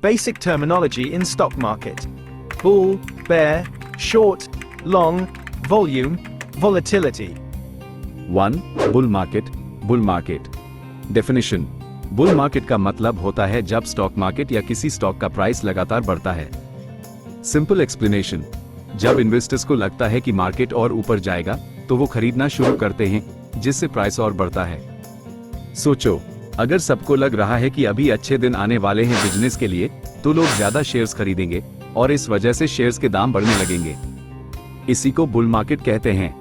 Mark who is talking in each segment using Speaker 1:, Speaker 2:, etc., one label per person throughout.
Speaker 1: Basic terminology in stock market: bull, bear, short, long, volume, volatility.
Speaker 2: 1. Bull market, bull market. Definition: bull market का मतलब होता है जब stock market या किसी स्टॉक का प्राइस लगातार बढ़ता है। सिंपल एक्सप्लेनेशन: जब इन्वेस्टर्स को लगता है कि मार्केट और ऊपर जाएगा तो वो खरीदना शुरू करते हैं, जिससे प्राइस और बढ़ता है। सोचो, अगर सबको लग रहा है कि अभी अच्छे दिन आने वाले हैं बिजनेस के लिए, तो लोग ज्यादा शेयर्स खरीदेंगे और इस वजह से शेयर्स के दाम बढ़ने लगेंगे। इसी को बुल मार्केट कहते हैं।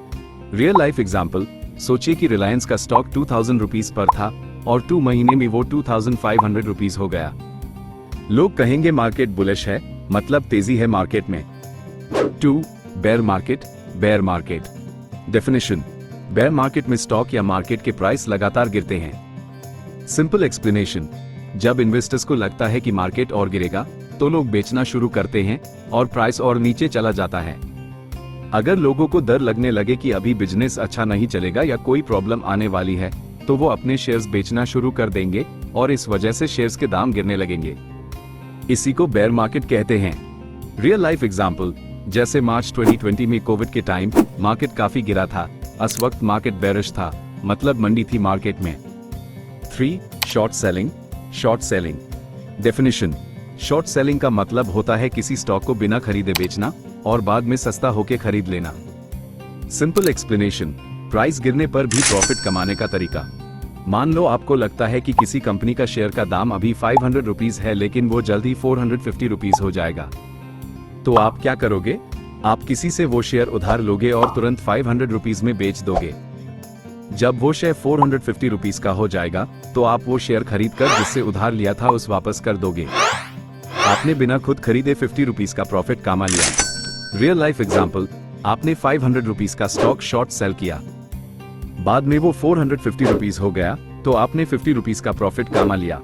Speaker 2: रियल लाइफ एग्जांपल: सोचिए कि रिलायंस का स्टॉक 2000 रुपीज पर था और 2 महीने में वो 2500 रुपीज हो गया। लोग कहेंगे मार्केट बुलिश है, मतलब तेजी है मार्केट में। 2. Bear market, bear market. Definition: bear market में स्टॉक या मार्केट के प्राइस लगातार गिरते हैं। सिंपल एक्सप्लेनेशन: जब इन्वेस्टर्स को लगता है कि मार्केट और गिरेगा तो लोग बेचना शुरू करते हैं और प्राइस और नीचे चला जाता है। अगर लोगों को डर लगने लगे कि अभी बिजनेस अच्छा नहीं चलेगा या कोई प्रॉब्लम आने वाली है, तो वो अपने शेयर्स बेचना शुरू कर देंगे और इस वजह से शेयर्स के दाम गिरने लगेंगे। इसी को बेयर मार्केट कहते हैं। रियल लाइफ एग्जांपल: जैसे मार्च 2020 में कोविड के टाइम मार्केट काफी गिरा था, उस वक्त मार्केट बेरिश था, मतलब मंदी थी मार्केट में। 3. Short selling, short selling. Definition: short selling का मतलब होता है किसी स्टॉक को बिना खरीदे बेचना और बाद में सस्ता होके खरीद लेना। सिंपल एक्सप्लेनेशन: प्राइस गिरने पर भी प्रॉफिट कमाने का तरीका। मान लो आपको लगता है कि किसी कंपनी का शेयर का दाम अभी 500 रुपीज है, लेकिन वो जल्दी 450 रुपीज हो जाएगा। तो आप क्या करोगे? आप किसी से वो शेयर उधार लोगे और तुरंत 500 रुपीज में बेच दोगे। जब वो शेयर 450 रुपीज का हो जाएगा तो आप वो शेयर खरीद कर जिससे उधार लिया था उस वापस कर दोगे। आपने बिना खुद खरीदे 50 रुपीज का प्रॉफिट कमा लिया। रियल लाइफ एग्जांपल: आपने 500 रुपीज का स्टॉक शॉर्ट सेल किया, बाद में वो 450 रुपीज हो गया तो आपने 50 रुपीज का प्रॉफिट कमा लिया।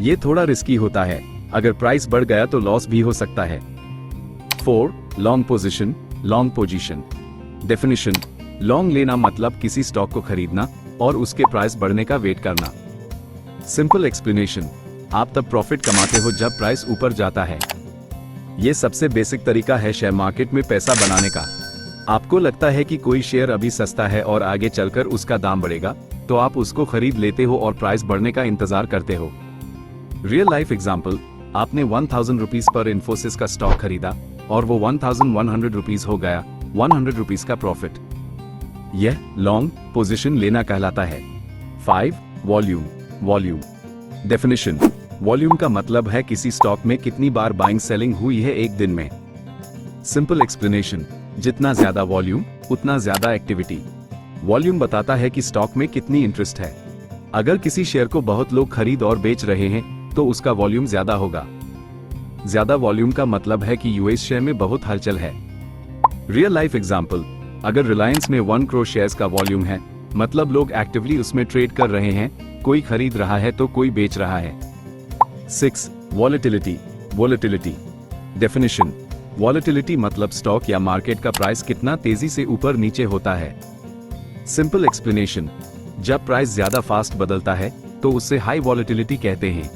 Speaker 2: ये थोड़ा रिस्की होता है, अगर प्राइस बढ़ गया तो लॉस भी हो सकता है। 4. Long position, long position. Definition: long लेना मतलब किसी स्टॉक को खरीदना और उसके प्राइस बढ़ने का वेट करना। सिंपल एक्सप्लेनेशन: आप तब प्रॉफिट कमाते हो जब प्राइस ऊपर जाता है। ये सबसे बेसिक तरीका है शेयर मार्केट में पैसा बनाने का। आपको लगता है कि कोई शेयर अभी सस्ता है और आगे चलकर उसका दाम बढ़ेगा, तो आप उसको खरीद लेते हो और प्राइस बढ़ने का इंतजार करते हो। रियल लाइफ एग्जांपल: आपने 1000 रुपीज पर इन्फोसिस का स्टॉक खरीदा और वो 1100 रुपीज हो गया, 100 रुपीज का प्रॉफिट। यह लॉन्ग पोजीशन लेना कहलाता है। 5. Volume, volume. डेफिनेशन: वॉल्यूम का मतलब है किसी स्टॉक में कितनी बार बाइंग सेलिंग हुई है एक दिन में। सिंपल एक्सप्लेनेशन: जितना ज्यादा वॉल्यूम उतना ज्यादा एक्टिविटी। वॉल्यूम बताता है कि स्टॉक में कितनी इंटरेस्ट है। अगर किसी शेयर को बहुत लोग खरीद और बेच रहे हैं तो उसका वॉल्यूम ज्यादा होगा। ज्यादा वॉल्यूम का मतलब है कि यूएस शेयर में बहुत हलचल है। रियल लाइफ एग्जांपल: अगर रिलायंस में 1 करोड़ शेयर्स का वॉल्यूम है, मतलब लोग एक्टिवली उसमें ट्रेड कर रहे हैं, कोई खरीद रहा है तो कोई बेच रहा है। 6. Volatility, volatility. डेफिनेशन: वॉलेटिलिटी मतलब स्टॉक या मार्केट का प्राइस कितना तेजी से ऊपर नीचे होता है। सिंपल एक्सप्लेनेशन: जब प्राइस ज्यादा फास्ट बदलता है तो उससे हाई वॉलेटिलिटी कहते हैं।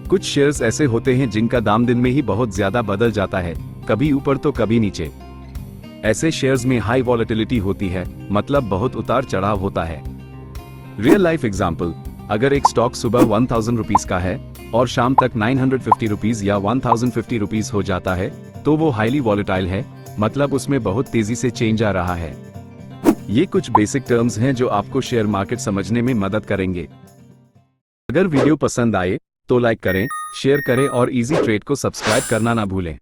Speaker 2: कुछ शेयर्स ऐसे होते हैं जिनका दाम दिन में ही बहुत ज्यादा बदल जाता है, कभी ऊपर तो कभी नीचे। ऐसे शेयर्स में हाई वॉलेटिलिटी होती है, मतलब बहुत उतार चढ़ाव होता है। रियल लाइफ एग्जांपल: अगर एक स्टॉक सुबह 1000 रुपीज का है और शाम तक 950 रुपीज या 1050 रुपीज हो जाता है, तो वो हाईली वॉलेटाइल है, मतलब उसमें बहुत तेजी से चेंज आ रहा है। ये कुछ बेसिक टर्म्स हैं जो आपको शेयर मार्केट समझने में मदद करेंगे। अगर वीडियो पसंद आए तो लाइक करें, शेयर करें और इजी ट्रेड को सब्सक्राइब करना ना भूलें।